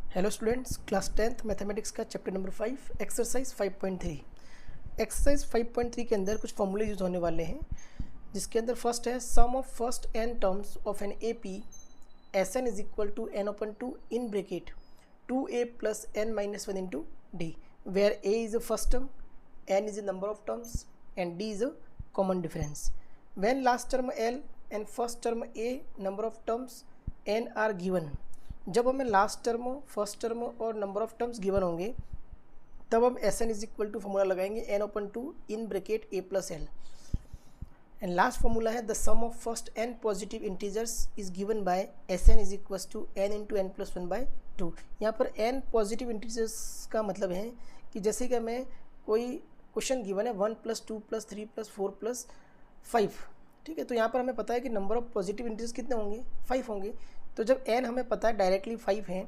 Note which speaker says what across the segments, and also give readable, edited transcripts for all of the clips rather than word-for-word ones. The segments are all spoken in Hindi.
Speaker 1: Hello students, class 10th mathematics का चैप्टर नंबर 5 एक्सरसाइज 5.3। एक्सरसाइज 5.3 के अंदर कुछ फॉर्मूले यूज होने वाले हैं, जिसके अंदर फर्स्ट है sum of first N terms of an A P S N is equal to N upon two in bracket 2a plus N minus one into d, where a is a first term, n is a number of terms and d is a common difference. When last term L and first term A number of terms n are given, जब हमें लास्ट टर्म फर्स्ट टर्म और नंबर ऑफ टर्म्स गिवन होंगे तब हम S N is equal to formula लगाएंगे n upon two in bracket a plus l. And last formula है the sum of first n positive integers is given by S N is equal to n into n plus one by two. यहाँ पर एन पॉजिटिव इंटीजर्स का मतलब है कि जैसे कि हमें कोई क्वेश्चन गिवन है 1 प्लस 2 प्लस 3 प्लस 4 प्लस 5, ठीक है। तो यहाँ पर हमें पता है कि नंबर ऑफ पॉजिटिव इंटीजर्स कितने होंगे, 5 होंगे। तो जब n हमें पता है डायरेक्टली 5 है,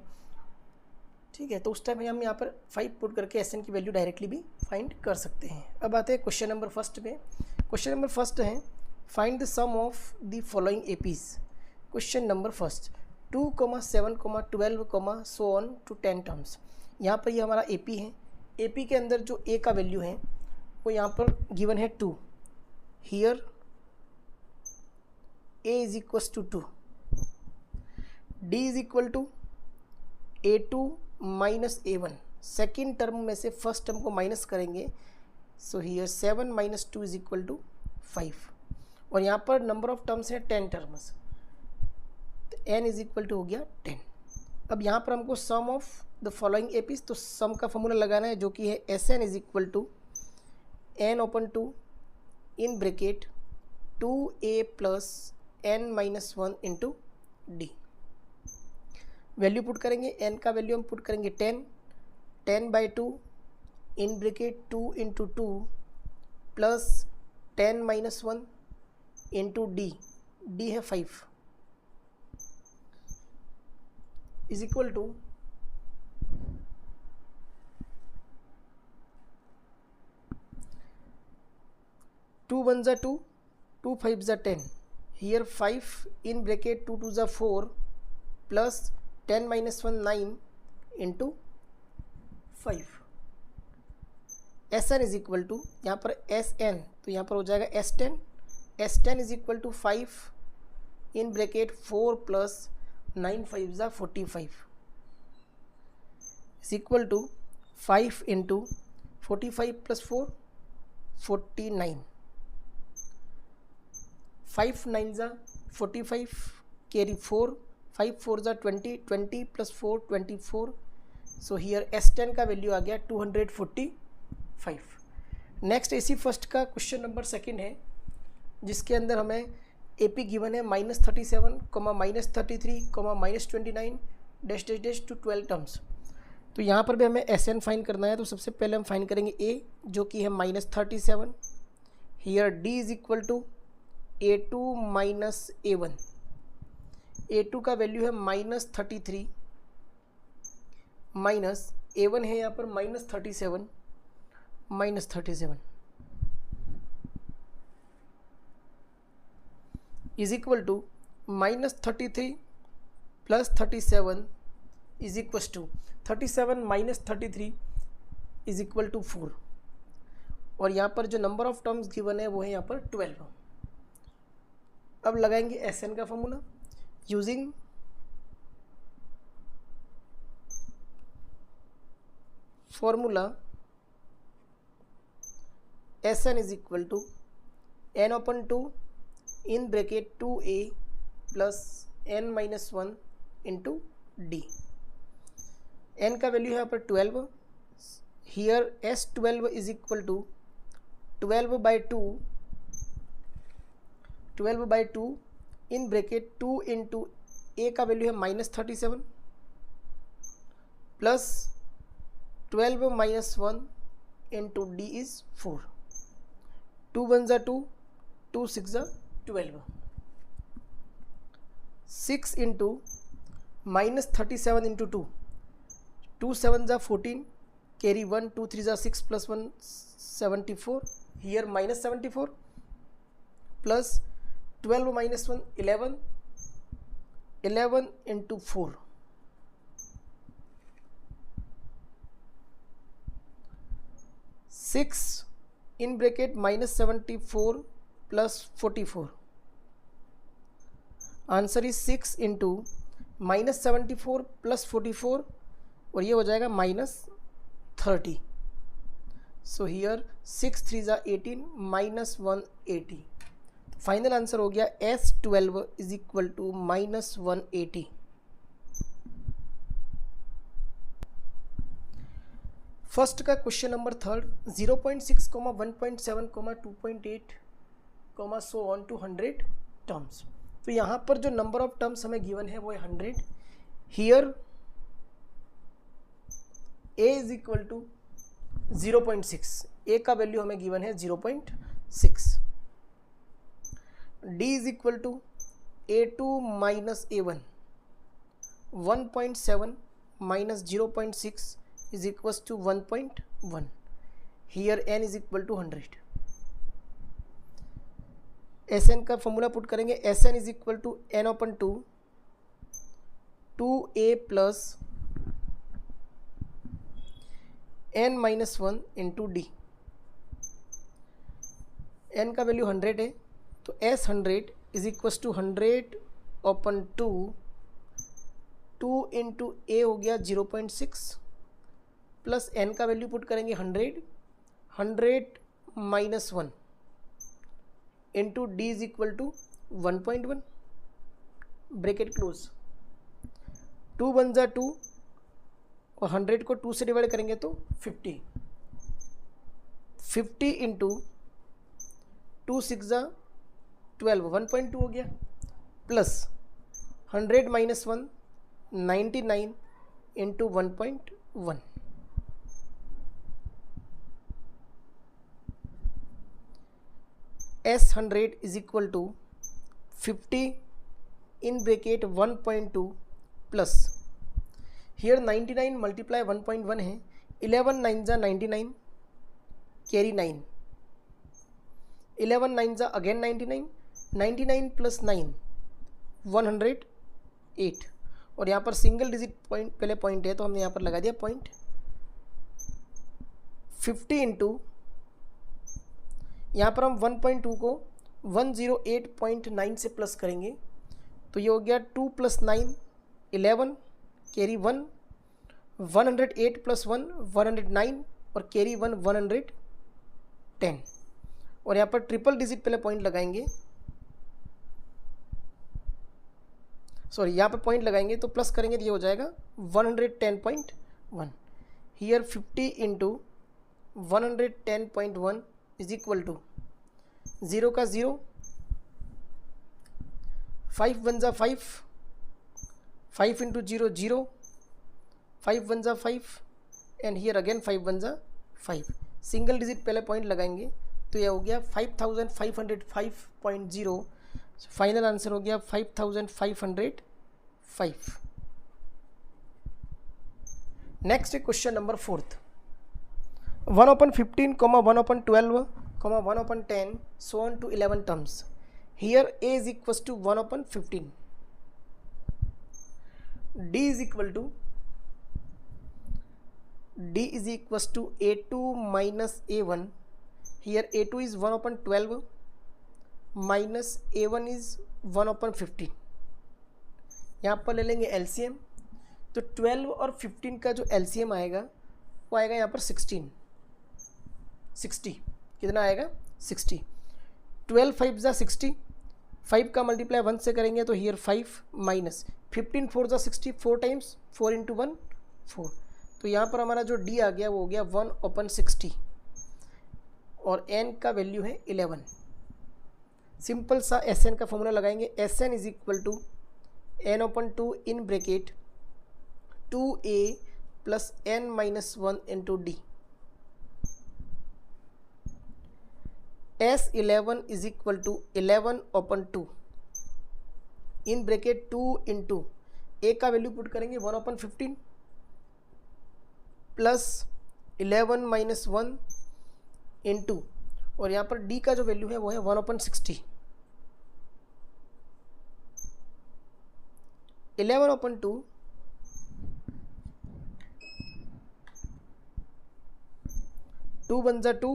Speaker 1: ठीक है, तो उस टाइम हम यहाँ पर 5 पुट करके एस एन की वैल्यू डायरेक्टली भी फाइंड कर सकते हैं। अब आते हैं क्वेश्चन नंबर फर्स्ट पे। क्वेश्चन नंबर फर्स्ट है find the sum of the following APs. Question number first 2, 7, 12, so on to 10 terms. यहाँ पर ये हमारा एपी है। एपी के अंदर जो ए का वैल्यू है वो यहाँ पर गिवन है 2। Here A is equals to 2, d is equal to a2 minus a1। Second term में से फर्स्ट टर्म को माइनस करेंगे, so here 7 minus 2 is equal to 5। और यहाँ पर नंबर ऑफ टर्म्स है 10 टर्म्स, तो n इज इक्वल टू हो गया 10। अब यहाँ पर हमको sum of the following APs, तो सम का फॉर्मूला लगाना है जो कि है S N is equal to N upon two in bracket 2a plus N minus one into D. Value put करेंगे, n का वैल्यू हम पुट करेंगे 10 by 2 in bracket 2 into 2 plus 10 minus 1 into D, D है 5 इज इक्वल टू 2 1 ज़ा 2, 2 5 ज़ा 10, हियर 5 इन ब्रेकेट 2 2 ज़ा 4 plus 10 minus 1 9 into 5। S N is equal to यहाँ पर एस एन, तो यहाँ पर हो जाएगा S ten is equal to 5 in bracket 4 plus 9 5 ज़ा 45 is equal to 5 into 45 plus 4 49, 5 9 ज़ा 45 कैरी 4, 5 4 ज़ा 20, 20 प्लस 4 24। सो हियर S10 का वैल्यू आ गया 245। नेक्स्ट एसी फर्स्ट का क्वेश्चन नंबर सेकंड है, जिसके अंदर हमें एपी गिवन है -37, -33, -29 dash dash dash to 12 terms. तो यहाँ पर भी हमें SN फाइंड करना है। तो सबसे पहले हम फाइंड करेंगे A, जो कि है -37। Here D is equal to A2 minus A1। A2 का वैल्यू है -33 माइनस A1 है यहाँ पर -37 is equal to -33 plus 37 is equal to 37 minus 33 is equal to 4। और यहाँ पर जो नंबर ऑफ टर्म्स गिवन है वो है यहाँ पर 12। अब लगाएंगे SN का formula using formula SN is equal to n upon 2 in bracket 2a plus n minus 1 into d। n का वैल्यू है यहाँ पर 12। Here S12 is equal to 12 by 2 in bracket 2 into ए का वैल्यू है -37 plus 12 minus 1 into D is 4। 2 1 ज़ा 2, 2 6 ज़ा 12, 6 इंटू -37 इंटू 2, 2 7 ज़ा 14 कैरी 1, 2 3 ज़ा 6 plus 1 74, here -74 plus 12 minus 1 11 into 4 6 in bracket -74 plus 44. Answer is 6 into -74 plus 44 और ये हो जाएगा -30. सो हियर 6 3 ज़ा 18 -180. फाइनल आंसर हो गया S12 is equal to -180. First का question number third 0.6, 1.7, 2.8, so on to 100 terms. तो यहाँ पर जो नंबर ऑफ टर्म्स हमें गिवन है वो है 100. Here a is equal to 0.6. a का वैल्यू हमें गिवन है 0.6. d is equal to a2 minus a1. 1.7 minus 0.6 is equals to 1.1. Here n is equal to 100. Sn का फॉर्मूला पुट करेंगे. Sn is equal to n upon 2 2a plus n minus 1 into d. n का वैल्यू 100 है तो S100 is equals to 100 upon 2 into a हो गया 0.6 प्लस n का वैल्यू पुट करेंगे 100 minus 1 into D is equal to 1.1. Bracket close. 2 1 जा 2 और 100 को 2 से डिवाइड करेंगे तो 50 इंटू 2 6 जा 12 1.2 हो गया plus 100 minus 1 99 into 1.1. S100 is equal to 50 in bracket 1.2 plus here 99 multiply 1.1 है. 11 9 जा 99 कैरी 9. 11 9 जा अगेन 99. 99 प्लस 9 108. और यहाँ पर सिंगल डिजिट पॉइंट पहले पॉइंट है तो हमने यहाँ पर लगा दिया पॉइंट. 50 इंटू यहाँ पर हम 1.2 को 108.9 से प्लस करेंगे तो ये हो गया 2 प्लस 9 11 कैरी 1 108 प्लस 1 109 और कैरी 1 110. और यहाँ पर ट्रिपल डिजिट पहले पॉइंट लगाएंगे. सॉरी यहाँ पर पॉइंट लगाएंगे तो प्लस करेंगे तो ये हो जाएगा 110.1. Here 50 into 110.1 is equal to 0 का 0 5 1 जा 5 5 इंटू 0 0 5 1 जा 5 एंड हियर अगेन 5 1 जा 5. सिंगल डिजिट पहले पॉइंट लगाएंगे तो यह हो गया 5505.0. फाइनल आंसर हो गया 5505. नेक्स्ट है question number fourth 1/15, 1/12, 1/10, so on to 11 terms. Here a is equals to 1/15. d is equal to a2 minus a1. Here a2 is 1/12 minus a1 is 1/15. यहाँ पर ले लेंगे LCM. तो 12 और 15 का जो LCM आएगा वो आएगा यहाँ पर 60. कितना आएगा 60. 12 5 जा 60. 5 का मल्टीप्लाई 1 से करेंगे तो हियर 5 माइनस 15 4 जा 60. 4 टाइम्स 4 इंटू 1 4. तो यहाँ पर हमारा जो d आ गया वो हो गया 1/60 और n का वैल्यू है 11. सिंपल सा Sn का फॉर्मूला लगाएंगे. Sn is equal to n/2 in bracket 2a plus n minus 1 into D. S11 is equal to 11/2 in bracket 2 into ए का वैल्यू पुट करेंगे 1/15 प्लस 11 माइनस 1 इंटू और यहाँ पर डी का जो वैल्यू है वो है 1/60. 11/2 2 2 1 जा 2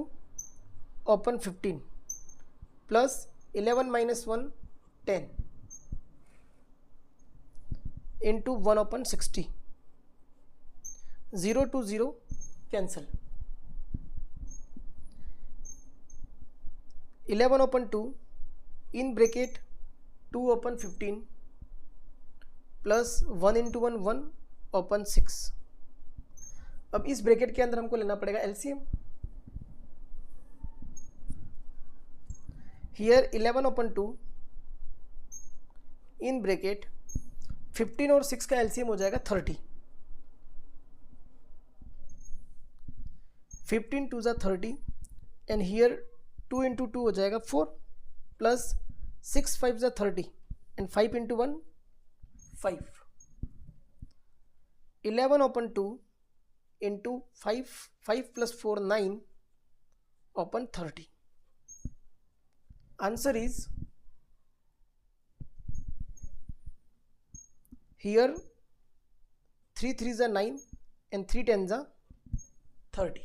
Speaker 1: open 15 plus 11 minus 1 10 into 1 open 60 0 to 0 cancel 11 open 2 in bracket 2 open 15 plus 1 into 1 1 open 6। अब इस ब्रैकेट के अंदर हमको लेना पड़ेगा LCM. Here 11 open 2 in bracket 15 और 6 का एलसीएम हो जाएगा 30। 15 2 जा 30 एंड हियर 2 इंटू 2 हो जाएगा 4 प्लस 6 5 जा 30 and 5 into 1 5। 11 open 2 into 5 plus 4 9 open 30। Answer is here 3 3 जा 9 एंड 3 10 जा 30।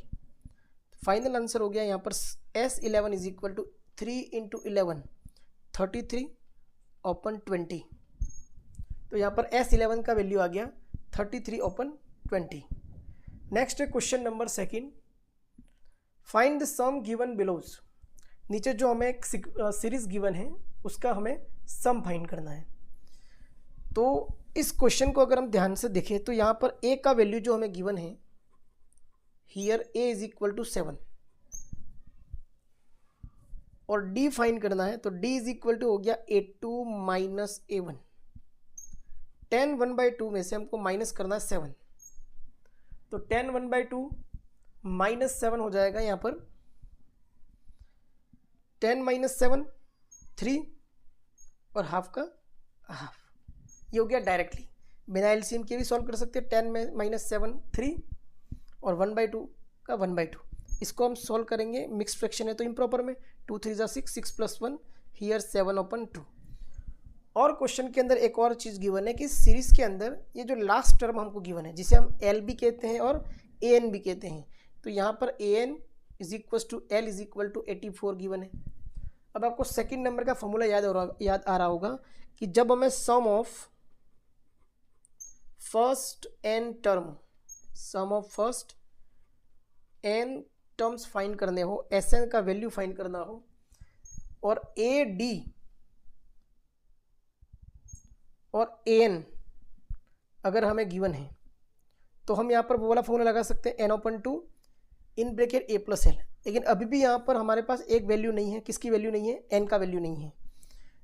Speaker 1: फाइनल आंसर हो गया यहाँ पर S11 is equal to 3 into 11 33 upon 20। तो यहाँ पर S11 का वैल्यू आ गया 33 ओपन 20। नेक्स्ट है question number second, find the sum given below. नीचे जो हमें एक सीरीज गिवन है उसका हमें सम फाइंड करना है। तो इस क्वेश्चन को अगर हम ध्यान से देखें तो यहाँ पर a का वैल्यू जो हमें गिवन है here a is equal to 7 और d फाइंड करना है। तो d इज इक्वल टू हो गया a2 माइनस a1। 10 1/2 में से हमको माइनस करना है 7, तो 10 1/2 माइनस 7 हो जाएगा यहाँ पर 10 माइनस 7 3 और हाफ का हाफ। ये हो गया डायरेक्टली, बिना एलसीएम के भी सॉल्व कर सकते हैं। 10 में माइनस 7 3 और 1/2 का 1/2। इसको हम सॉल्व करेंगे, मिक्स फ्रैक्शन है तो इम्प्रॉपर में 2 3 जा 6 6 प्लस 1 हियर 7 ओपन 2। और क्वेश्चन के अंदर एक और चीज़ गिवन है कि सीरीज के अंदर ये जो लास्ट टर्म हमको गिवन है जिसे हम एल भी कहते हैं और ए एन भी कहते हैं, तो यहाँ पर A N is equal to L is equal to 84 given है। अब आपको सेकंड नंबर का फॉर्मूला याद आ रहा होगा कि जब हमें sum of first N terms find करने हो, एस एन का वैल्यू फाइंड करना हो और ए डी और ए एन अगर हमें गिवन है तो हम यहाँ पर वो वाला फॉर्मूला लगा सकते हैं N upon 2 in bracket A plus L. लेकिन अभी भी यहाँ पर हमारे पास एक वैल्यू नहीं है। किसकी वैल्यू नहीं है? एन का वैल्यू नहीं है।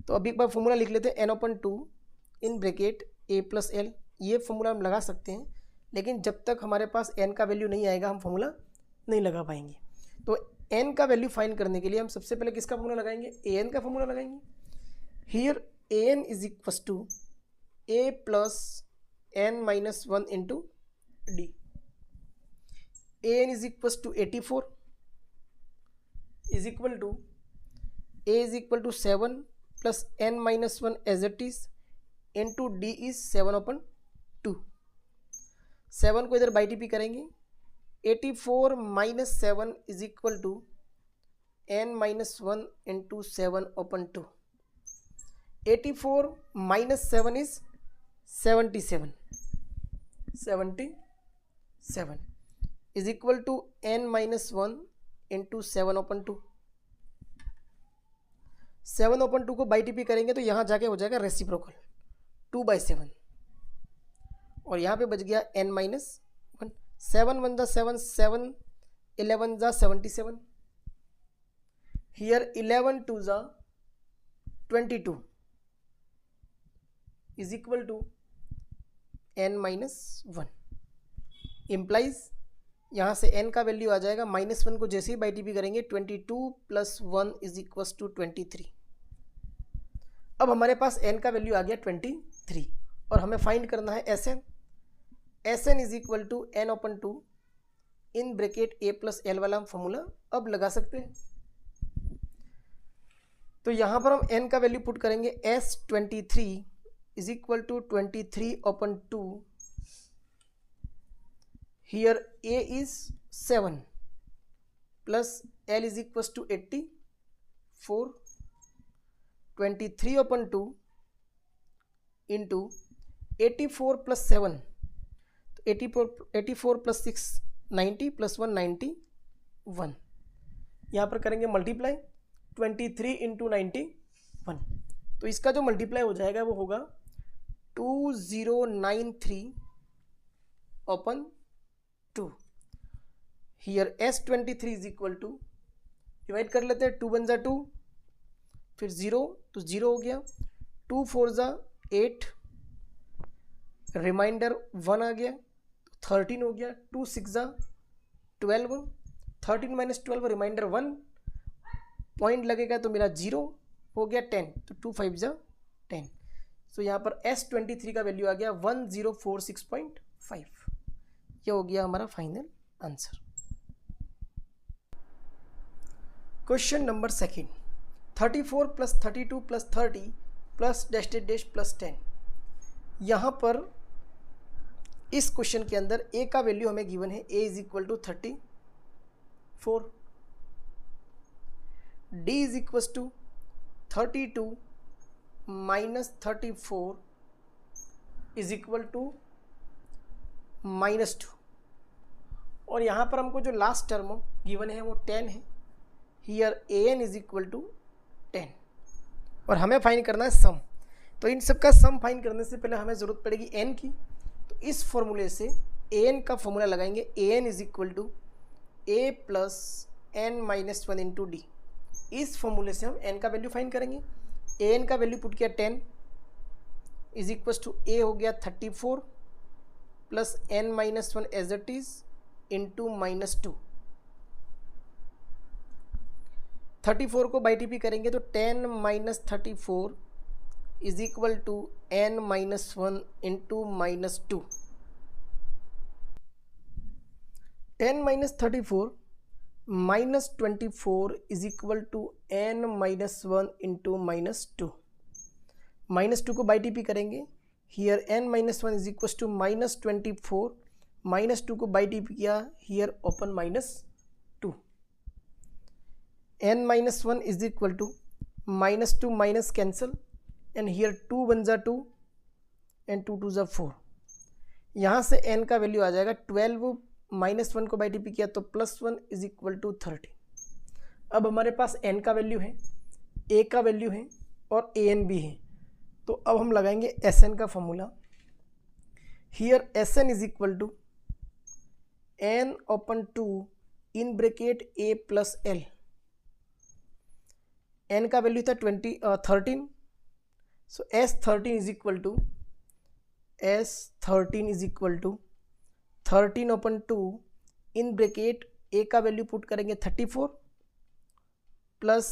Speaker 1: तो अभी एक बार फॉर्मूला लिख लेते हैं N upon 2 in bracket A plus L. ये फॉर्मूला हम लगा सकते हैं, लेकिन जब तक हमारे पास एन का वैल्यू नहीं आएगा हम फॉर्मूला नहीं लगा पाएंगे। तो एन का वैल्यू फाइंड करने के लिए हम सबसे पहले किसका फॉर्मूला लगाएंगे? ए एन का फॉर्मूला लगाएंगे। Here A N is equal to A plus N minus 1 into D. A N is equal to 84 is equal to A is equal to 7 plus N minus 1 as it is into D is 7 upon 2। 7 को इधर बाई टी पी करेंगे। 84 minus 7 is equal to N minus 1 into 7 upon 2। 84 minus 7 is 77 is equal to N minus 1 into 7 upon 2। 7 upon 2 को बाई टी पी करेंगे तो यहाँ जाके हो जाएगा रेसिप्रोकल 2/7 और यहाँ पे बच गया n माइनस 1। 7 1 जा 7 7 11 जा 77। हियर 11 2 जा 22 is equal to n minus 1। Implies यहाँ से n का वैल्यू आ जाएगा -1 को जैसे ही बाई टी पी करेंगे 22 प्लस 1 इज इक्वल टू 23। अब हमारे पास n का वैल्यू आ गया 23 और हमें फाइंड करना है S N. S N is equal to N upon 2 in bracket A plus L वाला हम फॉर्मूला अब लगा सकते हैं। तो यहाँ पर हम n का वैल्यू पुट करेंगे S23 is equal to 23 upon 2। Here a is 7 plus L is equal to 84, 23/2 into 84 plus 7, तो 84 प्लस 6 90 प्लस 1 91। यहाँ पर करेंगे मल्टीप्लाई 23 इंटू 91, तो इसका जो मल्टीप्लाई हो जाएगा वो होगा 2093/2। Here S23 is equal to, divide कर लेते हैं, 2 1 जा 2, फिर 0 तो 0 हो गया, 2 4 जा 8, रिमाइंडर 1 आ गया, 13 हो गया, 2 6 जा 12, 13 माइनस 12 रिमाइंडर 1, पॉइंट लगेगा तो मेरा 0 हो गया, 10 तो 2 5 जा 10। सो यहाँ पर S23 का वैल्यू आ गया 1046.5। ये हो गया हमारा final answer. Question number second, 34 plus 32 plus 30 plus dash dash dash plus 10। यहाँ पर इस क्वेश्चन के अंदर a का वैल्यू हमें गिवन है, a is equal to 34, d is equal to 32 minus 34 is equal to -2, और यहाँ पर हमको जो लास्ट टर्म गिवन है वो 10 है। Here an is equal to 10, और हमें फाइंड करना है सम। तो इन सब का सम फाइंड करने से पहले हमें ज़रूरत पड़ेगी n की, तो इस फॉर्मूले से an का फॉर्मूला लगाएंगे, an is equal to a plus n minus 1 into D. इस फॉर्मूले से हम n का वैल्यू फाइंड करेंगे। an का वैल्यू पुट किया 10 इज इक्वल टू a हो गया 34 plus n minus 1 as it is into -2। 34 को बाई टीपी करेंगे तो 10 minus 34 is equal to n minus 1 into -2। 10 minus 34 minus 24 is equal to n minus 1 into -2। -2 को बाई टीपी करेंगे, here n minus 1 is equal to -24, -2 को बाई टीपी किया, here upon -2। n minus 1 is equal to -2 minus cancel, and here 2 1 जा 2 एंड 2 2 जा 4। यहाँ से n का वैल्यू आ जाएगा 12, -1 को बाई टीपी किया तो +1 इज इक्वल टू 30। अब हमारे पास n का वैल्यू है, a का वैल्यू है और an भी है, तो अब हम लगाएंगे Sn का formula. Here Sn is equal to n/2 in bracket a plus l। n का वैल्यू था 13, so S13 is equal to 13/2 in bracket a का वैल्यू पुट करेंगे 34 प्लस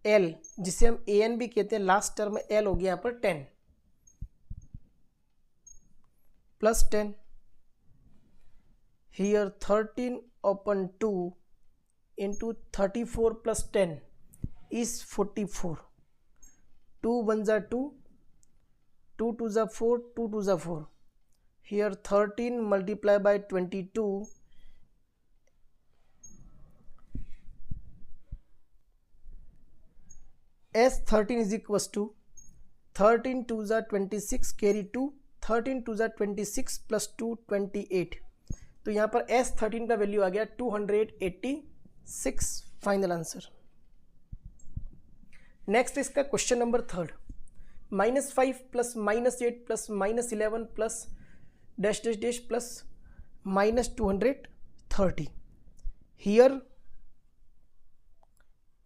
Speaker 1: l, जिसे हम an भी कहते हैं, लास्ट टर्म में l हो गया यहाँ पर 10 plus 10। Here 13/2 into 34 plus 10 is 44। 2 1 जा 2, 2 2 जा 4, 2 2 जा 4। Here 13 multiplied by 22 S13 is equals to 13 2 जा 26 carry 2, 13 2 जा 26 प्लस 2 28। तो यहाँ पर S13 का वैल्यू आ गया 286। Final answer. नेक्स्ट इसका question number third, -5 plus -8 plus -11 plus dash dash dash plus -230। Here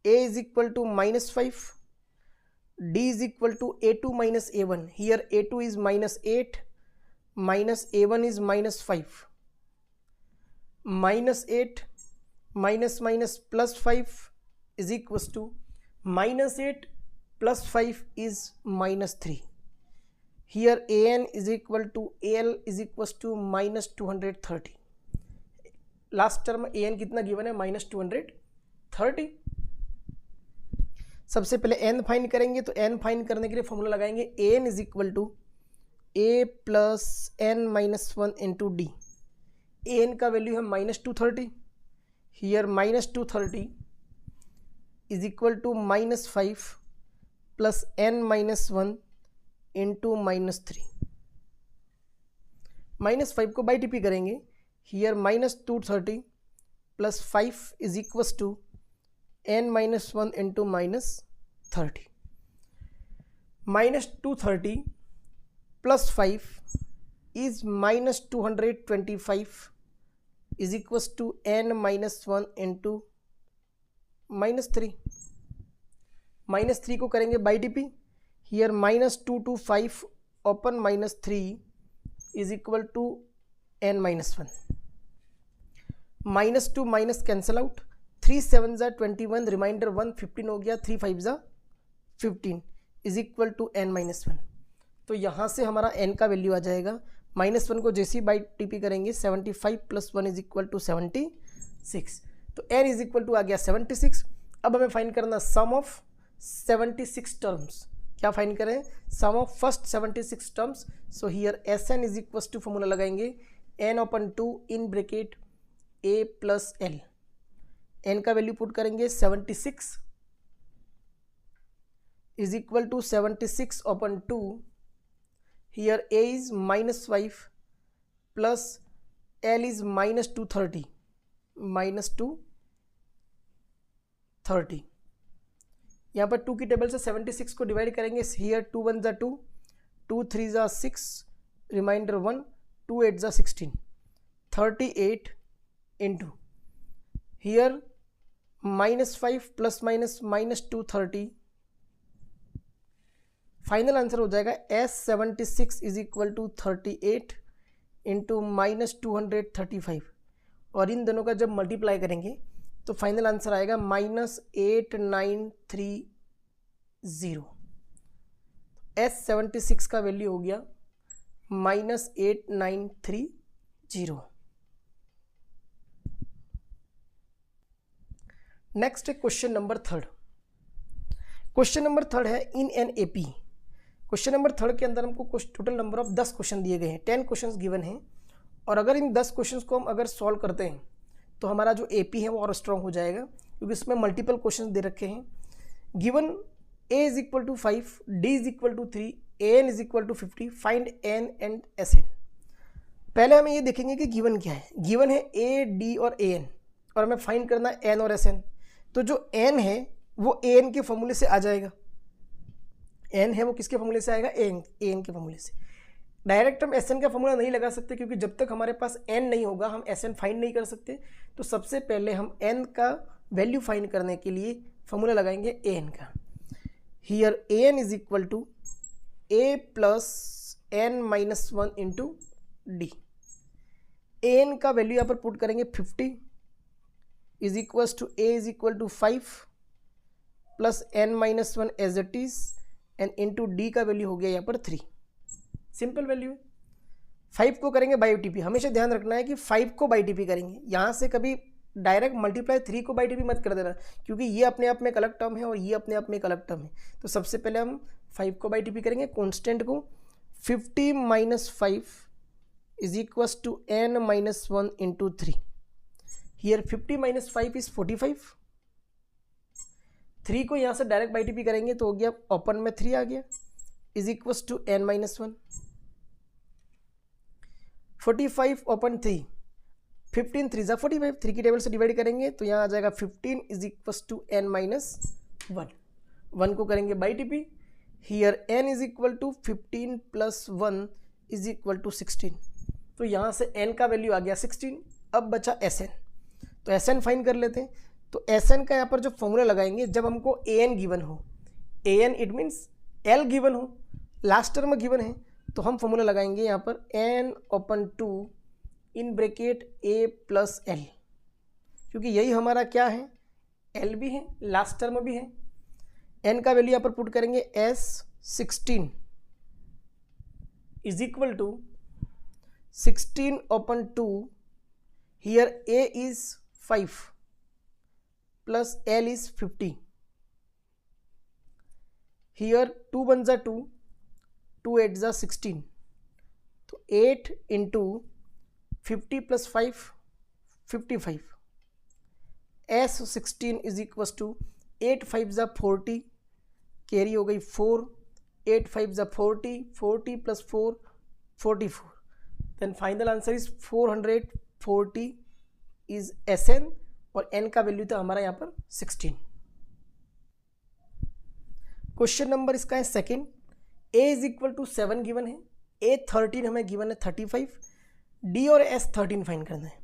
Speaker 1: a is equal to -5, d is equal to a2 minus a1। Here a2 is -8 minus a1 is -5, -8 minus minus +5 is equal to -8 plus 5 is -3। Here an is equal to al is equals to -230। Last term an कितना गिवन है, -230। सबसे पहले n फाइंड करेंगे, तो n फाइंड करने के लिए फॉर्मूला लगाएंगे an is equal to a plus n minus 1 into D. an का वैल्यू है -230, here minus 230 is equal to minus 5 plus n minus 1 into minus 3. Minus 5 को बाई टी पी करेंगे, here minus 230 plus 5 is equals to n minus 1 into minus 30. Minus 230 plus 5 is minus 225 is equals to n minus 1 into minus 3. Minus 3 को करेंगे by T P, here minus 225 upon minus 3 is equal to n minus 1. Minus 2 minus cancel out, 3 7 ज़ा 21, रिमाइंडर 1 15 हो गया, 3 5 ज़ा 15 is equal to n minus 1. तो यहाँ से हमारा n का वैल्यू आ जाएगा, माइनस 1 को जैसे ही बाई टी पी करेंगे 75 प्लस 1 इज इक्वल टू 76. तो n इज इक्वल टू आ गया 76. अब हमें फाइंड करना सम ऑफ 76 टर्म्स. क्या फाइंड करें? Sum of first 76 terms. So here Sn is equal to formula लगाएंगे n upon 2 in bracket a plus l. n का वैल्यू पुट करेंगे 76 is equal to 76 upon 2. Here a is minus 5 plus l is minus 230 minus 230. यहाँ पर 2 की टेबल से 76 को डिवाइड करेंगे, हियर 2 1 ज़ा 2, 2 3 ज़ा 6, रिमाइंडर 1, 2 8 ज़ा 16, 38 into here minus 5 plus minus minus 230. Final answer हो जाएगा S76 is equal to 38 into minus 235. और इन दोनों का जब मल्टीप्लाई करेंगे तो फाइनल आंसर आएगा माइनस 8930. S76 का वैल्यू हो गया माइनस 8930. नेक्स्ट है question number third. Question number third है in an AP. Question number third के अंदर हमको टोटल नंबर ऑफ 10 क्वेश्चन दिए गए हैं, 10 क्वेश्चन गिवन हैं. और अगर इन 10 क्वेश्चन को हम अगर सॉल्व करते हैं तो हमारा जो एपी है वो और स्ट्रॉन्ग हो जाएगा, क्योंकि इसमें मल्टीपल क्वेश्चन दे रखे हैं. Given a is equal to 5, d is equal to 3, an is equal to 50, find n and sn. पहले हमें ये देखेंगे कि गिवन क्या है. गिवन है a, d और an, और हमें फाइंड करना है n और sn. तो जो n है वो an के फॉर्मूले से आ जाएगा. n है वो किसके फॉर्मूले से आएगा? an के फॉर्मूले से. डायरेक्ट हम Sn का फॉर्मूला नहीं लगा सकते, क्योंकि जब तक हमारे पास n नहीं होगा हम Sn फाइंड नहीं कर सकते. तो सबसे पहले हम n का वैल्यू फाइंड करने के लिए फॉर्मूला लगाएंगे an का. Here an is equal to a plus n minus 1 into D. an का वैल्यू यहाँ पर पुट करेंगे 50 is equal to a is equal to 5 plus n minus 1 as it is and into D का वैल्यू हो गया यहाँ पर 3. सिंपल वैल्यू है. 5 को करेंगे बाई टी पी. हमेशा ध्यान रखना है कि 5 को बाई टी पी करेंगे, यहाँ से कभी डायरेक्ट मल्टीप्लाई 3 को बाई टी पी मत कर देना, क्योंकि ये अपने आप में एक अलग टर्म है और ये अपने आप में एक अलग टर्म है. तो सबसे पहले हम 5 को बाई टी पी करेंगे, कॉन्स्टेंट को. 50 minus 5 is equal to n minus 1 into 3. Here 50 minus 5 is 45. 3 को यहाँ से डायरेक्ट बाई टी पी करेंगे तो हो गया ओपन में 3 आ गया is equal to n minus 1. 45 upon 3, 15 3 ज़ा 45, 3 की टेबल से डिवाइड करेंगे तो यहाँ आ जाएगा 15 is equal to n minus 1. 1 को करेंगे by T P. Here n is equal to 15 plus 1 is equal to 16. तो यहाँ से n का वैल्यू आ गया 16. अब बचा Sn. तो Sn फाइंड कर लेते हैं. तो Sn का यहाँ पर जो फॉर्मूला लगाएंगे, जब हमको an गिवन हो, an it means l given हो, लास्ट टर्म गिवन है, तो हम फॉर्मूला लगाएंगे यहाँ पर n upon 2 in bracket a plus l, क्योंकि यही हमारा क्या है, l भी है, लास्ट टर्म भी है. n का वैल्यू यहाँ पर पुट करेंगे S16 is equal to 16 upon 2. Here a is 5 plus l is 50. Here 2 1 ज़ा 2, 2 8 ज़ा 16. तो 8 into 50 plus 5 55. S16 is equal to 8 5 ज़ा 40, कैरी हो गई 4, 8 5 ज़ा 40, 40 plus 4 44, then final answer is 440 is Sn और n का वैल्यू था हमारा यहाँ पर 16। क्वेश्चन नंबर इसका है second, a is equal to 7 given है, a 13 हमें गिवन है 35, d और s 13 फाइंड करना है।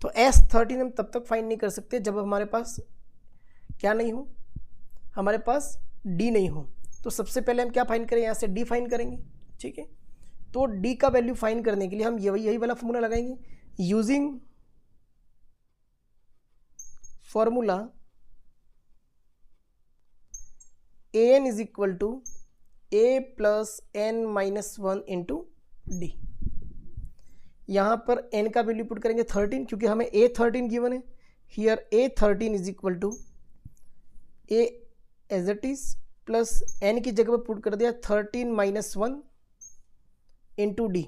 Speaker 1: तो s 13 हम तब तक फाइंड नहीं कर सकते जब हमारे पास क्या नहीं हो, हमारे पास d नहीं हो। तो सबसे पहले हम क्या फाइंड करें, यहाँ से d फाइंड करेंगे, ठीक है। तो d का वैल्यू फाइंड करने के लिए हम यही वाला फॉर्मूला लगाएंगे, using formula an is equal to a plus n minus 1 into D. यहाँ पर n का वैल्यू पुट करेंगे 13, क्योंकि हमें a 13 गिवन है। Here a 13 is equal to a as it is plus n की जगह पर पुट कर दिया 13 माइनस 1 इंटू डी।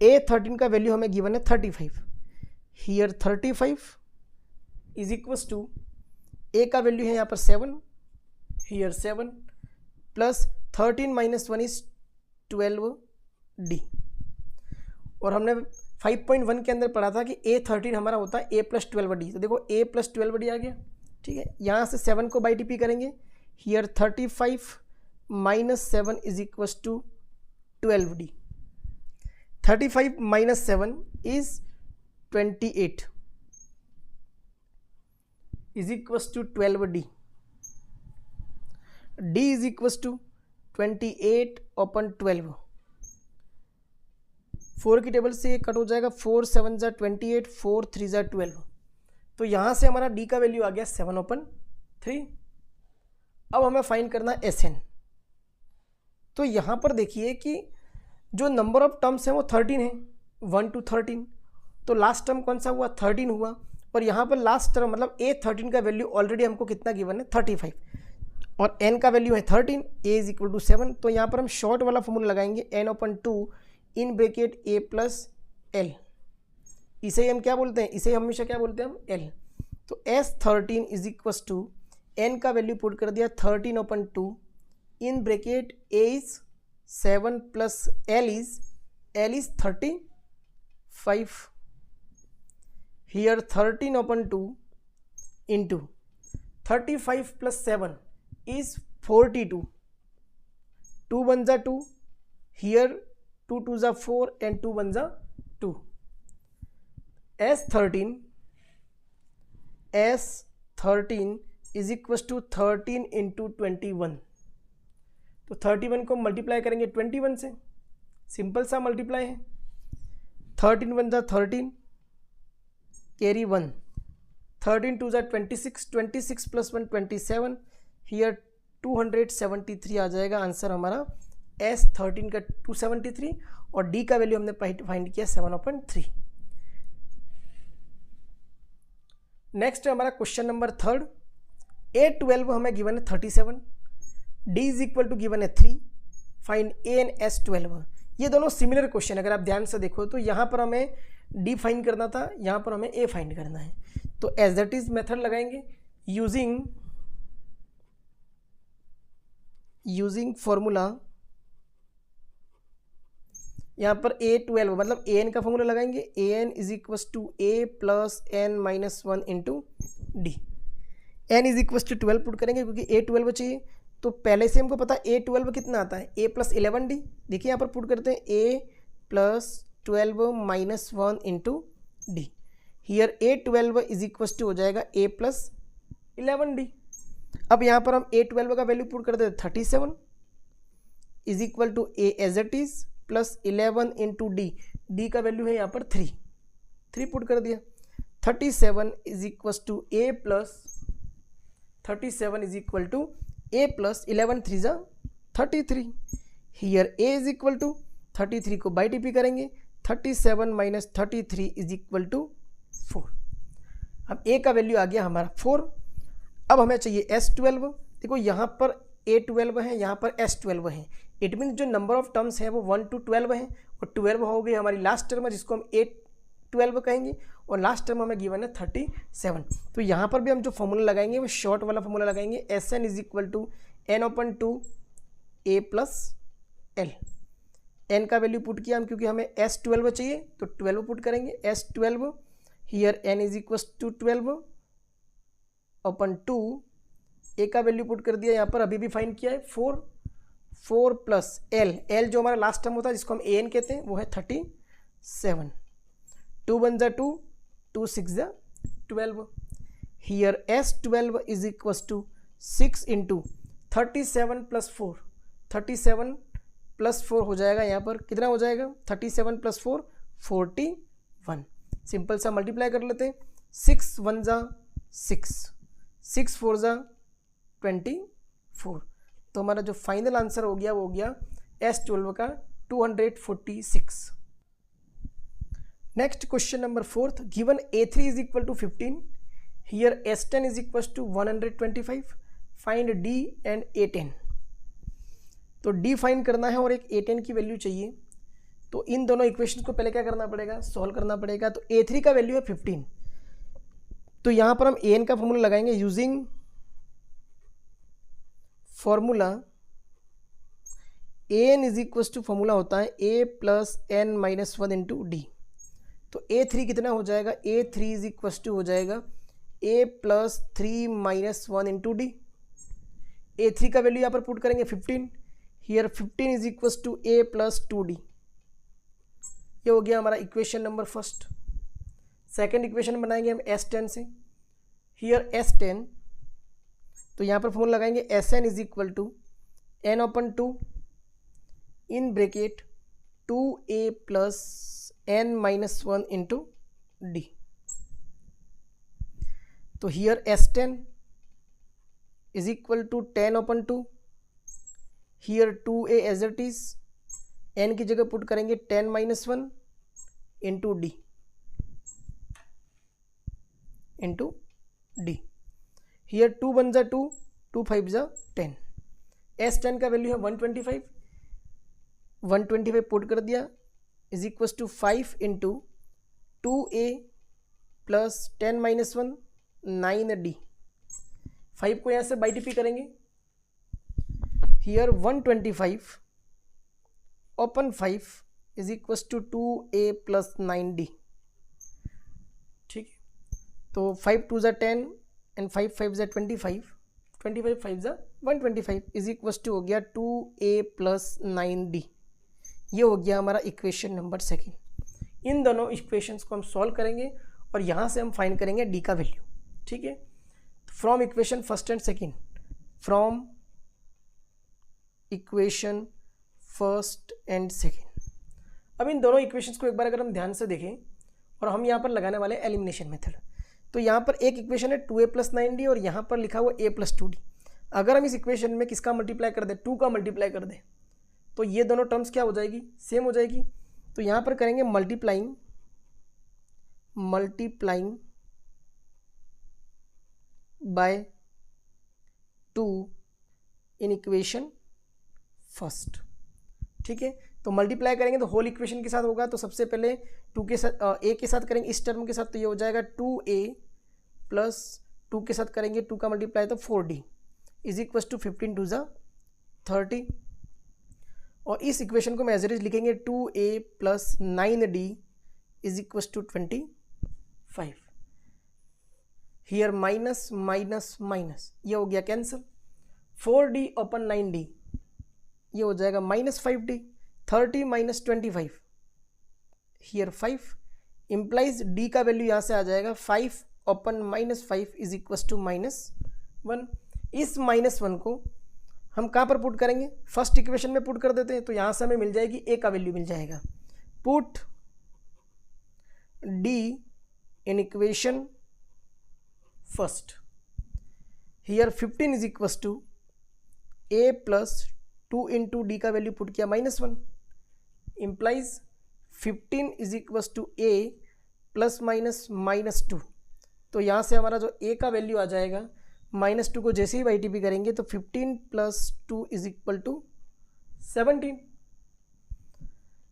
Speaker 1: a 13 का वैल्यू हमें गिवन है 35, here 35 is equal to a का वैल्यू है यहाँ पर 7, here 7 plus 13 minus 1 is 12d। और हमने 5.1 के अंदर पढ़ा था कि a 13 हमारा होता है a प्लस 12d। तो देखो a प्लस 12d आ गया, ठीक है। यहाँ से 7 को बाई टीपी करेंगे, here 35 minus 7 is equal to 12d। 35 minus 7 is 28 is equal to 12d। d is equal to 28 upon 12, 4 की टेबल से ये कट हो जाएगा, 4 7 ज़ा 28, 4 3 ज़ा 12। तो यहाँ से हमारा d का वैल्यू आ गया 7 अपॉन 3। अब हमें फाइंड करना है Sn। तो यहाँ पर देखिए कि जो नंबर ऑफ टर्म्स हैं वो 13 है, 1 to 13। तो लास्ट टर्म कौन सा हुआ, 13 हुआ। और यहाँ पर लास्ट टर्म मतलब a 13 का वैल्यू ऑलरेडी हमको कितना गिवन है, 35, और n का वैल्यू है 13, a इज इक्वल टू 7। तो यहाँ पर हम शॉर्ट वाला फॉर्मूला लगाएंगे, n upon 2 in bracket a plus l। इसे ही हम क्या बोलते हैं, इसे हमेशा क्या बोलते हैं हम, l। तो S13 is equal to n का वैल्यू पुट कर दिया 13 upon 2 in bracket a is 7 plus l is 35, here 13 upon 2 into 35 plus 7 is 42, 2 1 जा 2, here 2 2 जा 4 and 2 1 जा 2। S13 is equals to 13 into 21। तो 31 को मल्टीप्लाई करेंगे 21 से, सिंपल सा मल्टीप्लाई है, 13 1 जा 13, कैरी 1, 13 2 जा 26, 26 प्लस 1 27, हियर 273 आ जाएगा आंसर हमारा S13 का 273, और D का वैल्यू हमने फाइंड किया 7/3। नेक्स्ट है हमारा क्वेश्चन नंबर थर्ड, A12 हमें गिवन है 37, D is equal to given है 3, फाइंड A एंड S12। ये दोनों सिमिलर क्वेश्चन, अगर आप ध्यान से देखो तो यहाँ पर हमें D फाइंड करना था, यहाँ पर हमें A फाइंड करना है। तो एज दैट इज मेथड लगाएंगे, यूजिंग फॉर्मूला, यहाँ पर A12 मतलब an का फॉर्मूला लगाएंगे, an is equal to a plus n minus 1 into D. n is equal to 12 put करेंगे क्योंकि A12 चाहिए। तो पहले से हमको पता है A12 कितना आता है, a प्लस 11d। देखिए यहाँ पर पुट करते हैं a plus 12 minus 1 into D. Here A12 is equal to हो जाएगा a प्लस 11d। अब यहाँ पर हम A12 का वैल्यू पुट कर देते 37 is equal to a as it is plus 11 into D. D का वैल्यू है यहाँ पर 3 पुट कर दिया। 37 is equal to a plus 11 3 जा 33। Here a is equal to 33 को बाई टीपी करेंगे, 37 माइनस 33 इज इक्वल टू 4। अब a का वैल्यू आ गया हमारा 4। अब हमें चाहिए S12। देखो यहाँ पर A12 है, यहाँ पर S12 है। इट मीन्स जो नंबर ऑफ टर्म्स है वो 1 to 12 है, और 12 हो गई हमारी लास्ट टर्म जिसको हम 12 कहेंगे और लास्ट टर्म हमें गिवन है 37। तो यहाँ पर भी हम जो फॉर्मूला लगाएंगे वो शॉर्ट वाला फॉर्मूला लगाएंगे, Sn is equal to n/2 a plus l। n का वैल्यू पुट किया हम क्योंकि हमें S12 चाहिए तो 12 पुट करेंगे, S12 here n is equal to 12/2 a का वैल्यू पुट कर दिया, यहाँ पर अभी भी फाइंड किया है 4 प्लस l जो हमारा लास्ट टर्म होता है जिसको हम an कहते हैं वो है 37। 2 1 जा 2, 2 6 जा 12। Here S12 is equal to 6 into 37 plus 4, 37 plus 4 हो जाएगा, यहाँ पर कितना हो जाएगा 37 प्लस 4 41। सिंपल सा मल्टीप्लाई कर लेते हैं, 6 1 जा 6, 6 4 जा 24। तो हमारा जो फाइनल आंसर हो गया वो हो गया S12 का 246। Next question number 4th, given A3 is equal to 15, here S10 is equal to 125, find D and A10। तो D फाइंड करना है और एक A10 की वैल्यू चाहिए। तो इन दोनों इक्वेशन को पहले क्या करना पड़ेगा, सॉल्व करना पड़ेगा। तो A3 का वैल्यू है 15, तो यहाँ पर हम An का फॉर्मूला लगाएंगे using formula An is equal to formula होता है A plus n minus 1 into D. तो A3 कितना हो जाएगा, A3 इज इक्वल टू हो जाएगा A plus 3 minus 1 into D. A3 का वैल्यू यहाँ पर पुट करेंगे 15, here 15 is equal to A plus 2D। ये हो गया हमारा equation number first. Second equation बनाएंगे हम S10 से, हियर S10, तो यहाँ पर फॉर्मूला लगाएंगे Sn is equal to n/2 in bracket 2a plus n minus 1 into D. तो here S10 is equal to 10/2, here 2a as it is, n की जगह पुट करेंगे 10 minus 1 into D, into D. Here 2 1 जा 2, 2 5 जा 10। S10 का वैल्यू है 125, 125 पुट कर दिया is equal to 5 into 2a plus 10 minus 1 9d। 5 को यहाँ से बाई टीपी करेंगे, here 125 upon 5 is equal to 2a plus 9d। ठीक है, तो 5 2 जा 10 एंड 5 5 जा 25, 25 5 जा 125 इज इक्वल टू हो गया 2a प्लस 9d। ये हो गया हमारा इक्वेशन नंबर सेकेंड। इन दोनों इक्वेशंस को हम सॉल्व करेंगे और यहाँ से हम फाइंड करेंगे d का वैल्यू। ठीक है, from equation first and second, from equation first and second. अब इन दोनों इक्वेशंस को एक बार अगर हम ध्यान से देखें और हम यहाँ पर लगाने वाले एलिमिनेशन मेथड, तो यहाँ पर एक इक्वेशन है 2a प्लस 9d और यहाँ पर लिखा हुआ a प्लस 2d। अगर हम इस इक्वेशन में किसका मल्टीप्लाई कर दें, 2 का मल्टीप्लाई कर दें, तो ये दोनों टर्म्स क्या हो जाएगी, सेम हो जाएगी। तो यहाँ पर करेंगे multiplying by 2 in equation first. ठीक है, तो मल्टीप्लाई करेंगे तो होल इक्वेशन के साथ होगा। तो सबसे पहले 2 के साथ a के साथ करेंगे इस टर्म के साथ, तो ये हो जाएगा 2a प्लस 2 के साथ करेंगे 2 का मल्टीप्लाई तो 4d इज इक्वल टू 15 2 जा 30। और इस इक्वेशन को हम एज इट इज लिखेंगे 2a plus 9d is equal to 25। Here minus minus minus, ये हो गया कैंसिल, 4d ओपन 9d ये हो जाएगा minus 5d, 30 minus 25 here 5 implies d का वैल्यू यहाँ से आ जाएगा 5 upon minus 5 is equal to -1। इस -1 को हम कहाँ पर पुट करेंगे, फर्स्ट इक्वेशन में पुट कर देते हैं। तो यहाँ से हमें मिल जाएगी a का वैल्यू मिल जाएगा, put d in equation first. Here 15 is equal to a plus 2 into D का वैल्यू पुट किया -1 implies 15 is equal to a plus minus -2। तो यहाँ से हमारा जो a का वैल्यू आ जाएगा -2 को जैसे ही वाई टी पी करेंगे तो 15 प्लस 2 इज इक्वल टू 17।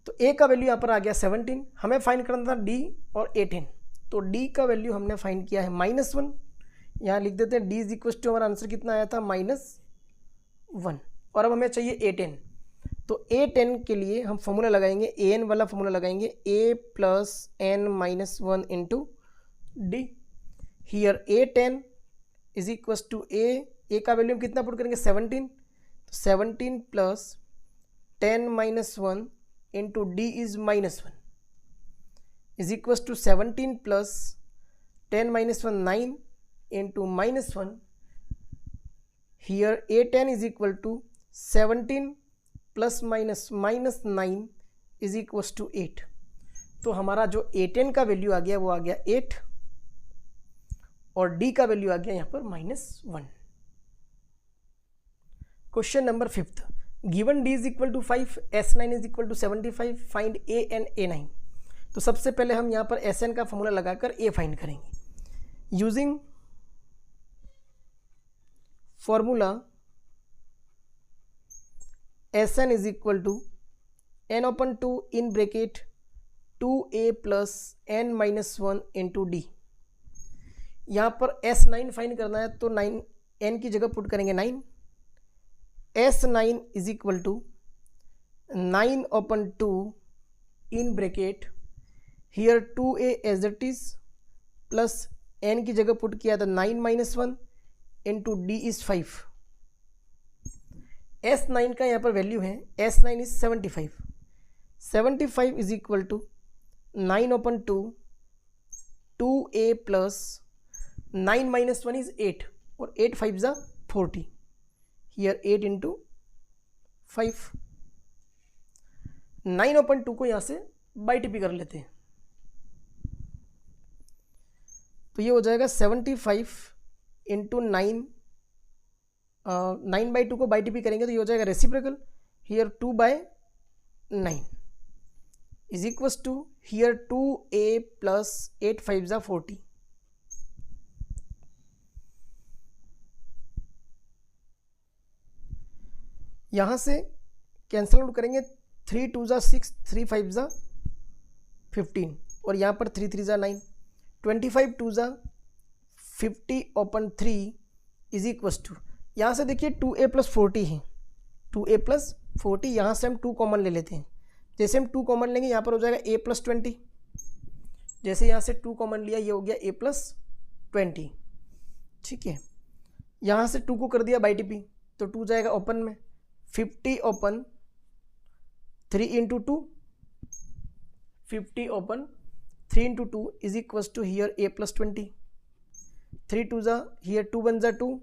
Speaker 1: तो a का वैल्यू यहाँ पर आ गया 17, हमें फाइंड करना था d और a10, तो d का वैल्यू हमने फाइंड किया है -1, यहाँ लिख देते हैं d इज इक्वल टू, हमारा आंसर कितना आया था -1, और अब हमें चाहिए a10, तो a10 के लिए हम फॉर्मूला लगाएंगे, an वाला फॉर्मूला लगाएंगे, a plus n minus 1 into D. Here a10 is equal to a का वैल्यू हम कितना पुट करेंगे 17, तो 17 plus 10 minus 1 into D is -1 is equal to 17 plus 10 minus 1 9 into -1। Here a10 is equal to 17 plus minus -9 is equal to 8। तो हमारा जो a10 का वैल्यू आ गया वो आ गया 8 और d का वैल्यू आ गया यहाँ पर -1। Question number 5, given d is equal to 5, s9 is equal to 75, find a and a9। तो सबसे पहले हम यहाँ पर sn का फॉर्मूला लगाकर a फाइंड करेंगे। Using formula sn is equal to n/2 in bracket 2a plus n minus 1 into D. यहाँ पर s9 फाइंड करना है तो 9 n की जगह पुट करेंगे 9, s9 is equal to 9/2 in bracket, here 2a as it is plus n की जगह पुट किया था 9 minus 1 into D is 5। s9 का यहाँ पर वैल्यू है, s9 is 75, 75 is equal to 9/2 2a plus 9 minus 1 is 8 और 8 5 जा 40, हियर 8 इंटू 5। 9/2 को यहाँ से बाई टीपी कर लेते हैं, तो ये हो जाएगा 75 इंटू 9, 9/2 को बाई टीपी करेंगे तो ये हो जाएगा reciprocal, here 2/9 is equals to here 2a plus 8 5 जा 40। यहाँ से कैंसल आउट करेंगे, 3 2 जा 6, 3 5 जा 15 और यहाँ पर 3 3 जा 9, 25 2 जा 50/3 इज इक्वल्स टू, यहाँ से देखिए 2a प्लस 40 है, 2a प्लस 40, यहाँ से हम 2 कॉमन ले लेते हैं। जैसे हम 2 कॉमन लेंगे यहाँ पर हो जाएगा a प्लस 20, जैसे यहाँ से 2 कॉमन लिया ये हो गया a प्लस 20, ठीक है। यहाँ से 2 को कर दिया बाई टीपी तो 2 जाएगा ओपन में, 50/3 into 2, 50/3 into 2 is equals to here a plus 20, 3 2 जा हियर 2 1 जा 2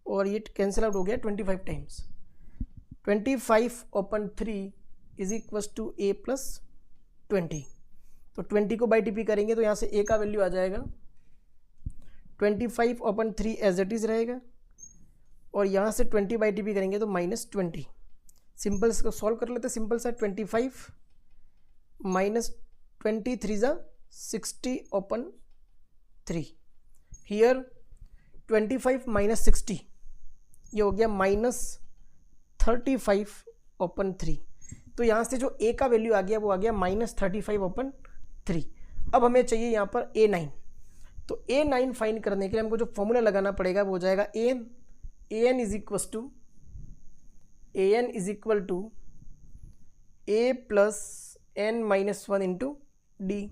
Speaker 1: और ये कैंसिल आउट हो गया 25 times, 25/3 is equals to a plus 20। तो 20 को बाई टीपी करेंगे तो यहाँ से a का वैल्यू आ जाएगा 25/3 एज इट इज रहेगा और यहाँ से 20 बाई टीपी करेंगे तो -20। सिंपल इसको सॉल्व कर लेते हैं, सिंपल सा 25 माइनस 23 जा 60/3, हियर 25 माइनस 60 ये हो गया -35/3। तो यहाँ से जो a का वैल्यू आ गया वो आ गया -35/3। अब हमें चाहिए यहाँ पर a9, तो a9 फाइंड करने के लिए हमको जो फॉर्मूला लगाना पड़ेगा वो हो जाएगा an is equal to a plus n minus 1 into D.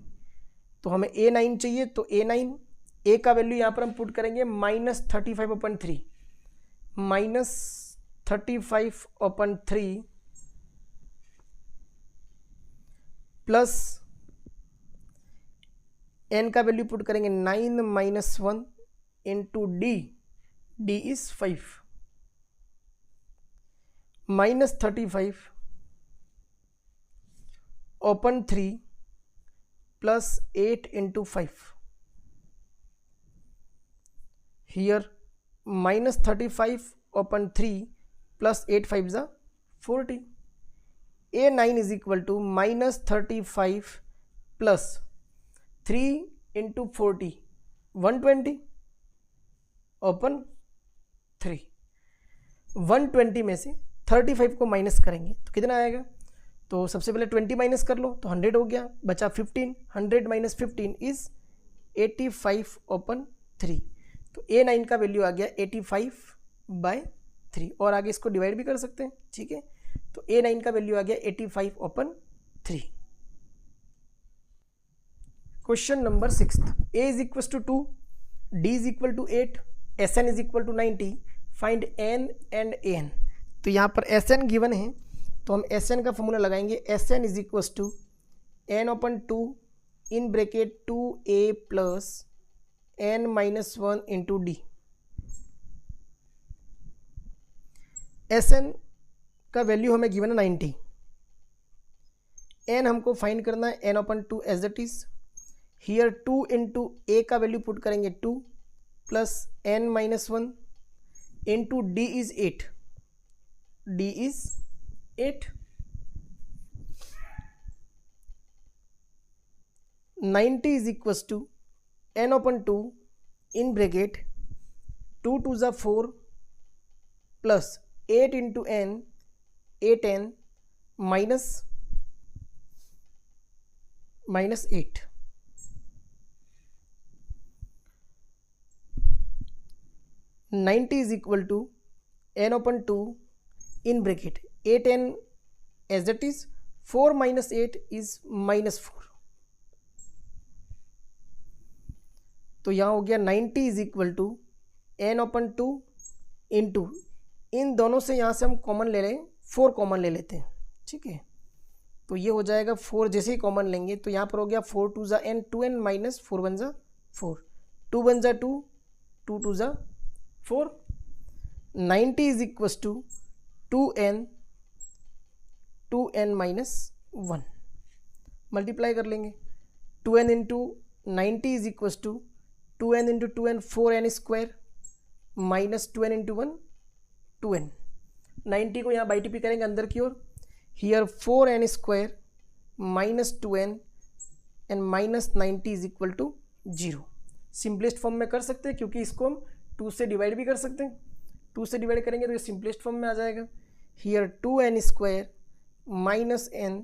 Speaker 1: तो हमें a9 चाहिए, तो a9 a का वैल्यू यहाँ पर हम पुट करेंगे -35/3, -35/3 प्लस n का वैल्यू पुट करेंगे 9 minus 1 into D, D is 5, -35/3 plus 8 into 5, here -35/3 plus 8 5 जा 40। a9 is equal to -35 plus 3 into 40 120 upon 3, 120 में से 35 को माइनस करेंगे तो कितना आएगा तो सबसे पहले 20 माइनस कर लो तो 100 हो गया, बचा 15, 100 माइनस 15 इज़ 85/3। तो A9 का वैल्यू आ गया 85/3, और आगे इसको डिवाइड भी कर सकते हैं, ठीक है। तो A9 का वैल्यू आ गया 85/3। Question number 6, A is equal to 2, D is equal to 8, SN is equal to 90, find N and AN। तो यहाँ पर SN गिवन है, तो हम SN का फॉर्मूला लगाएंगे, SN is equal to N/2 in bracket 2A plus N-1 into D। SN का वैल्यू हमें गिवन है 90, N हमको फाइंड करना है N/2 as it is. Here 2 into A का वैल्यू पुट करेंगे 2 plus N-1 into D is 8, D is 8। 90 is equal to N/2 in bracket 2 2 ज़ा 4 plus 8 into N 8N minus 8। Ninety is equal to N/2 in bracket 8N as it is, 4 minus 8 is -4। तो यहाँ हो गया 90 is equal to N/2 into, इन दोनों से यहाँ से हम कॉमन ले लें, 4 कॉमन ले लेते हैं, ठीक है। तो ये हो जाएगा 4, जैसे ही कॉमन लेंगे तो यहाँ पर हो गया 4 2 ज़ा N, 2N माइनस 4 1 ज़ा 4, 2 1 ज़ा 2, 2 2 ज़ा 4। 90 is equal to 2N minus 1, multiply कर लेंगे। 2N into 90 is equal to 2N into 2N 4N square minus 2N into 1 2N। 90 को यहाँ बाई टी करेंगे अंदर की ओर, here 4N square minus 2N and minus 90 is equal to 0। Simplest form में कर सकते हैं, क्योंकि इसको हम 2 से डिवाइड भी कर सकते हैं। 2 से डिवाइड करेंगे तो ये सिंपलेस्ट फॉर्म में आ जाएगा। Here 2N square minus N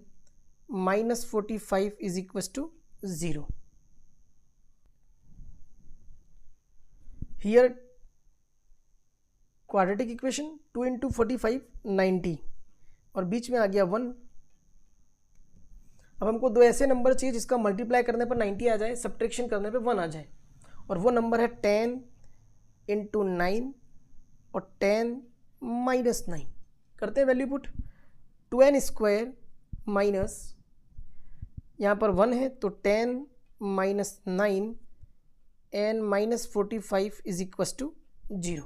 Speaker 1: minus 45 is equal to 0। Here quadratic equation 2 into 45 90, और बीच में आ गया 1। अब हमको दो ऐसे नंबर चाहिए जिसका मल्टीप्लाई करने पर 90 आ जाए, सब्ट्रैक्शन करने पर 1 आ जाए, और वो नंबर है 10 इंटू 9 और 10 माइनस 9। करते हैं value put, 2N square minus, यहाँ पर 1 है तो 10 minus 9 N minus 45 is equal to 0।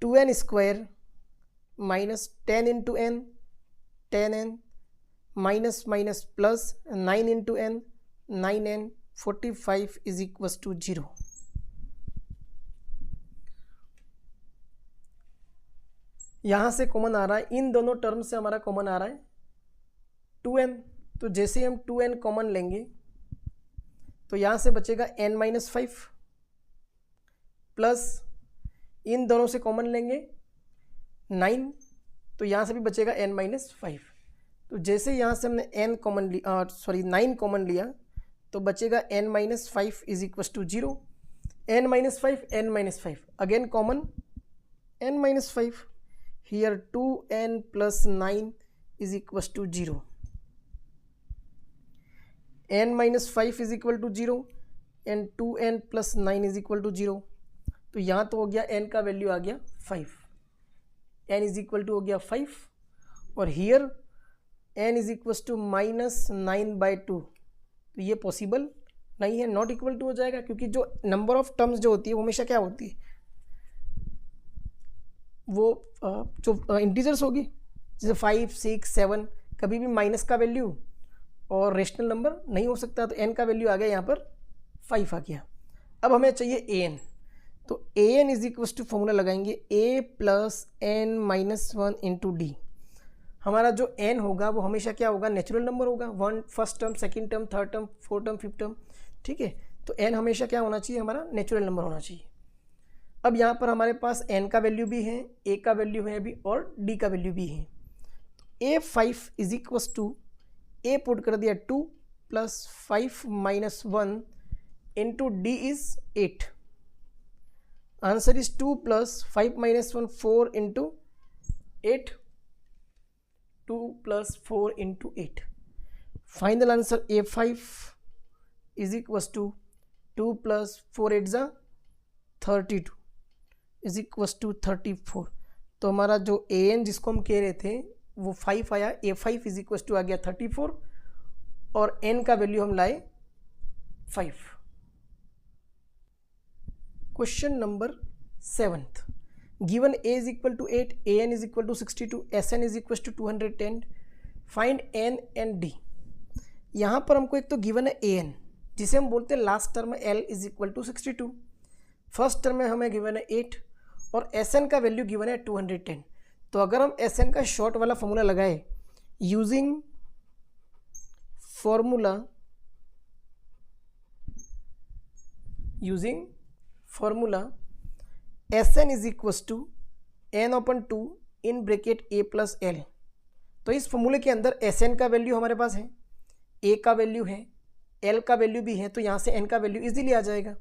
Speaker 1: 2N square minus 10 into N 10N minus minus plus 9 into N 9N 45 is equal to 0। यहाँ से कॉमन आ रहा है, इन दोनों टर्म से हमारा कॉमन आ रहा है 2N। तो जैसे हम 2N कॉमन लेंगे तो यहाँ से बचेगा N-5 प्लस, इन दोनों से कॉमन लेंगे 9, तो यहाँ से भी बचेगा N-5। तो जैसे यहाँ से हमने N कॉमन लिया, 9 कॉमन लिया, तो बचेगा N-5 is equal to 0। N-5 N-5 again common N-5, here 2N plus 9 is equal to 0। N-5 is equal to 0 and 2N plus 9 is equal to 0। तो यहाँ तो हो गया N का वैल्यू आ गया 5, N इज इक्वल टू हो गया 5, और here N is equal to minus 9/2। तो ये पॉसिबल नहीं है, नॉट इक्वल टू हो जाएगा, क्योंकि जो नंबर ऑफ टर्म्स जो होती है वो हमेशा क्या होती है, वो जो इंटीजर्स होगी, जैसे 5 6 7, कभी भी माइनस का वैल्यू और रेशनल नंबर नहीं हो सकता। तो N का वैल्यू आ गया यहाँ पर 5 आ गया। अब हमें चाहिए AN, तो AN is equal to formula लगाएंगे A plus N-1 into D। हमारा जो N होगा वो हमेशा क्या होगा, नेचुरल नंबर होगा, 1 first term, second term, third term, fourth term, fifth term, ठीक है। तो N हमेशा क्या होना चाहिए, हमारा नेचुरल नंबर होना चाहिए। अब यहाँ पर हमारे पास N का वैल्यू भी है, A का वैल्यू है भी, और D का वैल्यू भी है। तो A5 is equals to A put कर दिया 2 plus 5 minus 1 into D is 8. Answer is 2 plus 5 minus 1 4 into 8. 2 plus 4 into 8. Final answer A5 is equals to 2 plus 4 8 जा 32 इज इक्वस टू 34. तो हमारा जो AN जिसको हम कह रहे थे वो 5 आया. A5 इज इक्वस टू आ गया 34 और N का वैल्यू हम लाए 5. Question number 7th. Given A is equal to 8, AN is equal to 62, SN is equal to 210. Find N and D. यहाँ पर हमको एक तो गिवन है AN जिसे हम बोलते हैं लास्ट टर्म में L is equal to 62. First term में हमें गिवन है 8 और SN का वैल्यू गिवन है 210. तो अगर हम SN का शॉर्ट वाला फॉर्मूला लगाए using formula SN is equals to N upon 2 in bracket A plus L. तो इस फॉर्मूले के अंदर SN का वैल्यू हमारे पास है, A का वैल्यू है, L का वैल्यू भी है, तो यहाँ से N का वैल्यू इजीली आ जाएगा.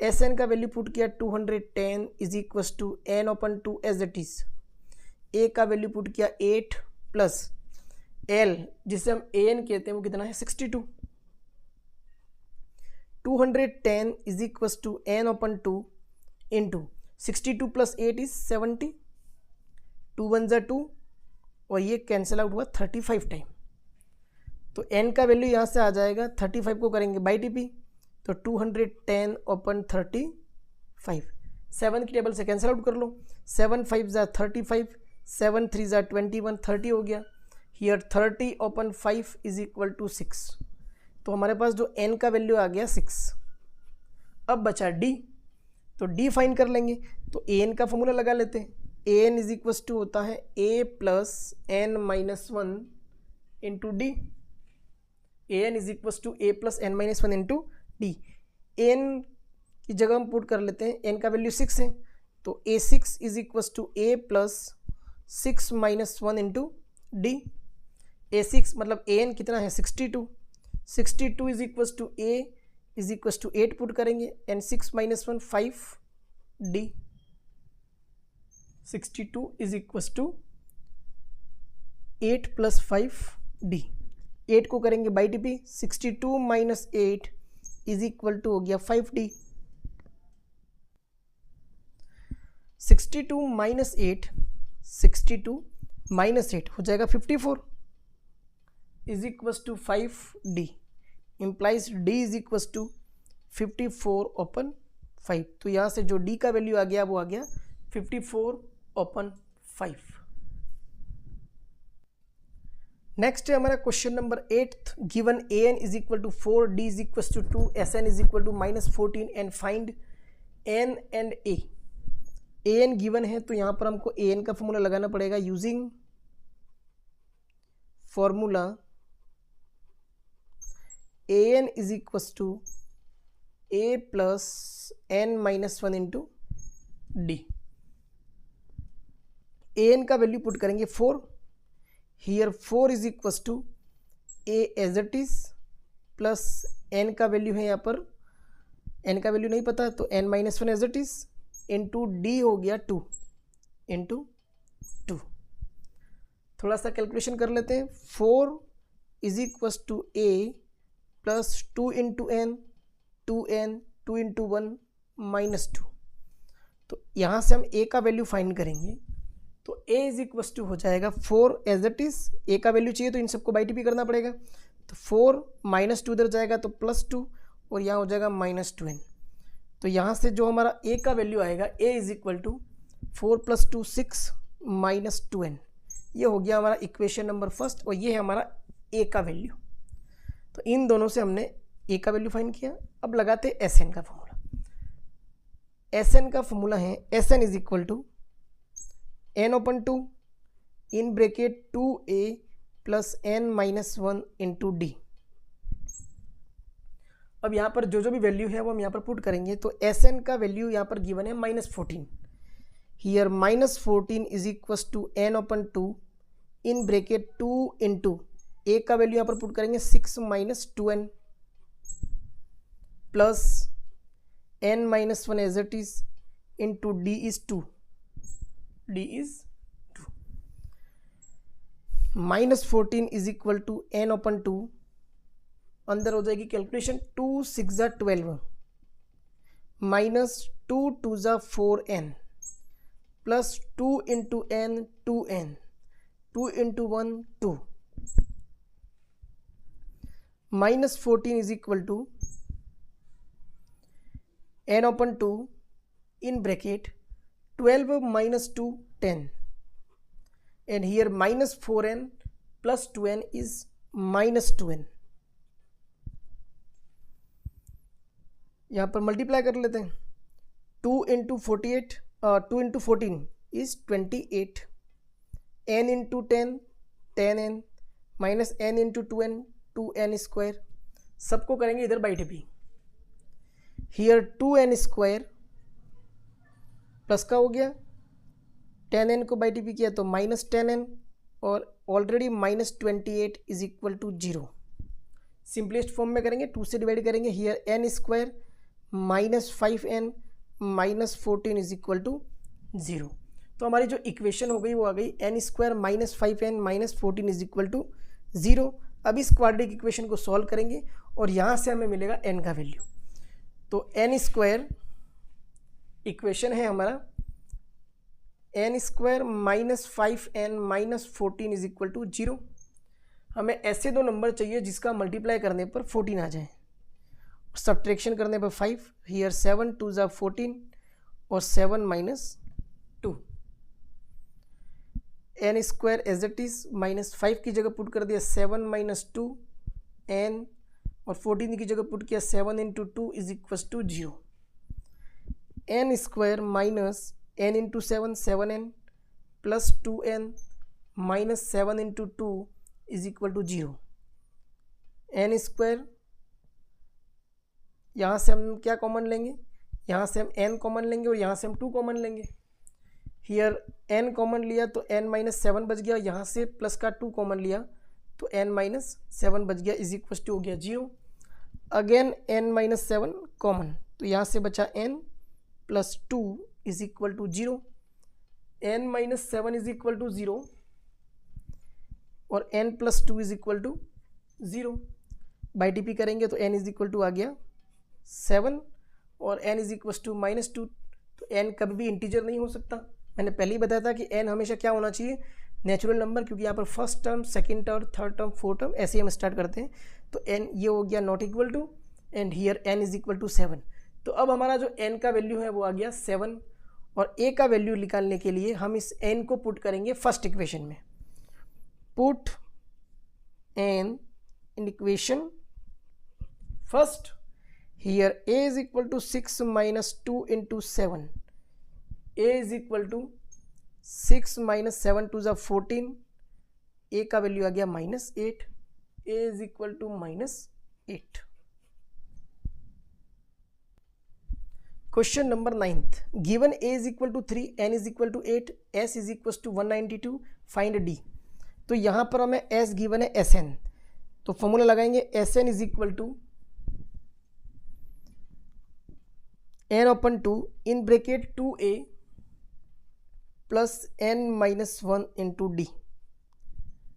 Speaker 1: SN का वैल्यू पुट किया 210 is equals to N upon 2 as it is. A का वैल्यू पुट किया 8 प्लस L जिसे हम AN कहते हैं वो कितना है 62. 210 is equals to N upon 2 into 62 plus 8 is 70. 2 1 जा 2 और ये कैंसिल आउट हुआ 35 टाइम. तो N का वैल्यू यहाँ से आ जाएगा 35 को करेंगे बाई TP तो 210 अपॉन 35. 7 की टेबल से कैंसिल आउट कर लो. 7 5 जा 35, 7 3 जा 21, 30 हो गया. Here 30 upon 5 is equal to 6. तो हमारे पास जो N का वैल्यू आ गया 6. अब बचा D. तो D फाइंड कर लेंगे. तो AN का फॉर्मूला लगा लेते हैं. AN इज इक्वल टू होता है A plus N minus 1 into D. AN is equal to A plus N minus 1 into D. AN की जगह हम पुट कर लेते हैं. N का वैल्यू 6 है तो A6 is equal to A plus 6 minus 1 into D. A6 मतलब AN कितना है 62. 62 is equal to A is equal to 8 put करेंगे and 6 minus 1 5 D. 62 is equal to 8 plus 5 D. 8 को करेंगे by TP. 62 minus 8 is equal to हो गया 5D. 62 माइनस 8 हो जाएगा 54 is equal to 5D. Implies D is equal to 54 upon 5. तो यहाँ से जो D का वैल्यू आ गया वो आ गया 54 ओपन 5. नेक्स्ट है हमारा question number 8th. Given AN is equal to 4, D is equal to 2, SN is equal to -14 and find N and A. AN given है तो यहाँ पर हमको AN का फॉर्मूला लगाना पड़ेगा using formula AN is equal to A plus N minus 1 into D. AN का वैल्यू पुट करेंगे 4. Here 4 is equal to A as it is plus N का वैल्यू है यहाँ पर, N का वैल्यू नहीं पता तो N minus 1 as it is into D हो गया 2 इंटू 2. थोड़ा सा कैलकुलेशन कर लेते हैं. 4 is equal to A plus 2 into N, 2N, 2 into 1 minus 2. तो यहाँ से हम A का वैल्यू फाइंड करेंगे तो A इज इक्वल टू हो जाएगा 4 एज इट इज. A का वैल्यू चाहिए तो इन सबको बाई TP करना पड़ेगा. तो 4 माइनस 2 इधर जाएगा तो प्लस 2 और यहाँ हो जाएगा माइनस 2N. तो यहाँ से जो हमारा A का वैल्यू आएगा A is equal to 4 plus 2 6 minus 2N. ये हो गया हमारा इक्वेशन नंबर फर्स्ट और ये है हमारा A का वैल्यू. तो इन दोनों से हमने A का वैल्यू फाइंड किया. अब लगाते हैं SN का फॉर्मूला. SN का फॉर्मूला है SN is equal to N upon 2 in bracket 2A plus N minus 1 into D. अब यहाँ पर जो भी वैल्यू है वो हम यहाँ पर पुट करेंगे. तो SN का वैल्यू यहाँ पर गिवन है -14. Here -14 is equal to N upon 2 in bracket 2 into ए का वैल्यू यहाँ पर पुट करेंगे 6 minus 2n plus n minus 1 as it is into D is 2 minus 14 is equal to n upon 2, अंदर हो जाएगी कैलकुलेशन 2 6 ज़ा 12 माइनस 2 2 ज़ा 4n plus 2 into n 2n 2 into 1 2 minus 14 is equal to n upon 2 in bracket 12 minus 2 10 and here minus 4n plus 2n is minus 2n. यहाँ पर मल्टीप्लाई कर लेते हैं 2 into 14 is 28 n into 10 10n minus n into 2n 2n square, सबको करेंगे इधर by D here 2n square plus का हो गया 10n को बाई टी किया तो माइनस 10n और already minus 28 is equal to 0. Simplest form में करेंगे 2 से डिवाइड करेंगे here n square minus 5n minus 14 is equal to 0. तो हमारी जो इक्वेशन हो गई वो आ गई n square minus 5n minus 14 is equal to 0. अब इस क्वाड्रेटिक इक्वेशन को सॉल्व करेंगे और यहाँ से हमें मिलेगा n का वैल्यू. तो n स्क्वायर इक्वेशन है हमारा n square minus 5n minus 14 is equal to 0. हमें ऐसे दो नंबर चाहिए जिसका मल्टीप्लाई करने पर 14 आ जाए, सब्ट्रैक्शन करने पर 5, हियर 7 2 ज़ा 14 और 7 minus 2. n square as it is minus 5 की जगह पुट कर दिया 7 माइनस 2 n और 14 की जगह पुट किया 7 into 2 is equal to 0. n square minus n into 7 7n plus 2n minus 7 into 2 is equal to 0. n square यहाँ से हम क्या कॉमन लेंगे, यहाँ से हम n कॉमन लेंगे और यहाँ से हम 2 कॉमन लेंगे. हियर n कॉमन लिया तो n माइनस 7 बच गया, यहाँ से प्लस का 2 कॉमन लिया तो n माइनस 7 बच गया इज इक्वल टू हो गया 0. अगेन n माइनस 7 कॉमन तो यहाँ से बचा n plus 2 is equal to 0. n minus 7 is equal to 0 और n plus 2 is equal to 0. By T P करेंगे तो n इज इक्वल टू आ गया 7 और n is equal to minus 2. तो n कभी भी इंटीजर नहीं हो सकता. मैंने पहले ही बताया था कि n हमेशा क्या होना चाहिए, नेचुरल नंबर, क्योंकि यहाँ पर first term second term third term fourth term ऐसे ही हम स्टार्ट करते हैं. तो n ये हो गया not equal to and here n is equal to 7. तो अब हमारा जो n का वैल्यू है वो आ गया 7 और a का वैल्यू निकालने के लिए हम इस n को पुट करेंगे फर्स्ट इक्वेशन में. Put n in equation first, here a is equal to 6 minus 2 into 7, a is equal to 6 minus 7 2 ज़ा 14, a का वैल्यू आ गया minus 8, a is equal to minus 8. Question number 9th, given a is equal to 3, n is equal to 8, s is equal to 192, find d. तो यहाँ पर हमें s गिवन है sn, तो फॉर्मूला लगाएंगे sn is equal to n upon 2 in bracket 2a plus n minus 1 into D.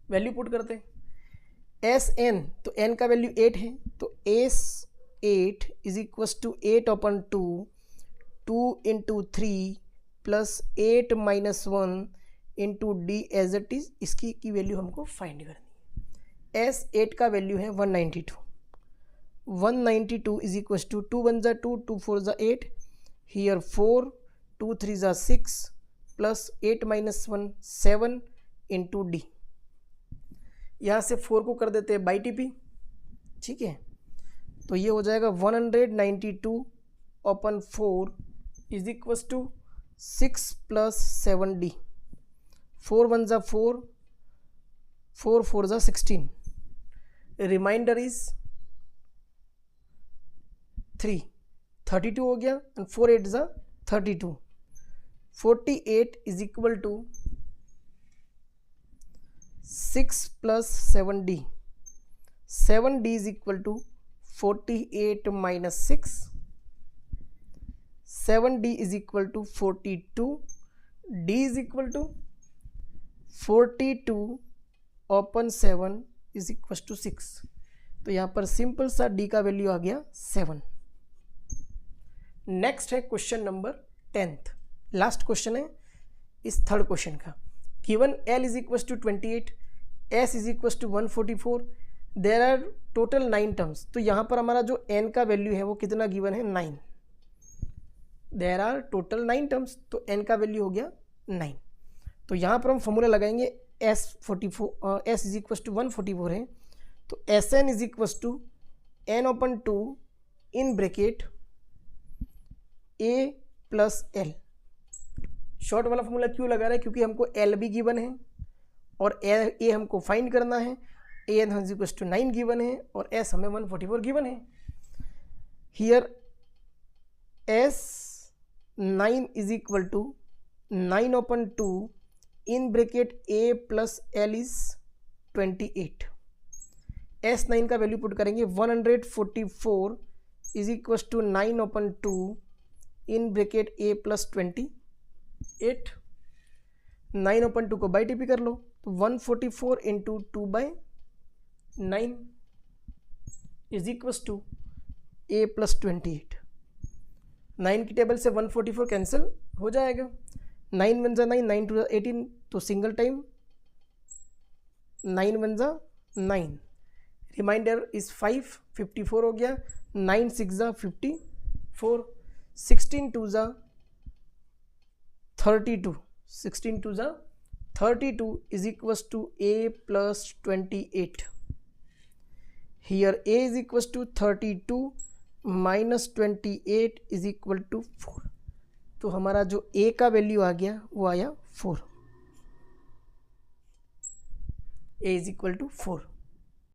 Speaker 1: Value put करते हैं sn, तो n का वैल्यू 8 है तो s 8 is equal to 8 upon 2 into 3 plus 8 minus 1 into D as it is. इसकी की वैल्यू हमको फाइंड करनी है. s 8 का वैल्यू है 192. 192 इज इक्वल टू 2 1 ज़ा 2 2 4 ज़ा 8, हियर 4 2 3 ज़ा 6 प्लस 8 माइनस 1 7 इंटू डी. यहाँ से 4 को कर देते हैं बाई टी पी. ठीक है, तो ये हो जाएगा 192 upon 4 is equal to 6 plus 7 D. 4 1 ज़ा 4 4 4 ज़ा 16, रिमाइंडर इज 3, 32 हो गया एंड 4 8 ज़ा 32. 48 is equal to 6 plus 7d, 7d is equal to 48 minus 6, 7d is equal to 42, d is equal to 42 upon 7 is equal to 6। तो यहाँ पर सिंपल सा d का वैल्यू आ गया 7। नेक्स्ट है question number 10th, last question है इस थर्ड क्वेश्चन का। Given L is equal to 28, S is equal to 144, there are total 9 terms. तो यहाँ पर हमारा जो n का वैल्यू है वो कितना गिवन है 9। देर आर टोटल 9 टर्म्स, तो n का वैल्यू हो गया 9। तो यहाँ पर हम फॉर्मूला लगाएंगे S इज इक्वल टू 144 है, तो Sn is equal to n upon 2 in bracket A plus L। Short वाला फॉर्मूला क्यों लगा रहा है, क्योंकि हमको L भी गिवन है और A हमको फाइंड करना है। An is equal to 9 given है और S हमें 144 गिवन है। Here S9 is equal to 9 upon 2 in bracket A plus L is 28। S9 का वैल्यू पुट करेंगे 144 is equal to 9 upon 2 in bracket A plus 28। 9 upon 2 को बाई टीपी कर लो, तो 144 into 2 by 9 is equal to A plus 28। 9 की टेबल से 144 कैंसिल हो जाएगा, 9 वन जा 9, 9 टू 18, तो सिंगल टाइम 9 वन जा 9, रिमाइंडर इज 5, 54 हो गया, 9 6 जा 54, 16 टू जा 32, 16 टू जा 32 is equals to A plus 28। Here A is equals to 32 minus 28 is equal to 4। तो हमारा जो A का वैल्यू आ गया वो आया 4। A is equal to 4।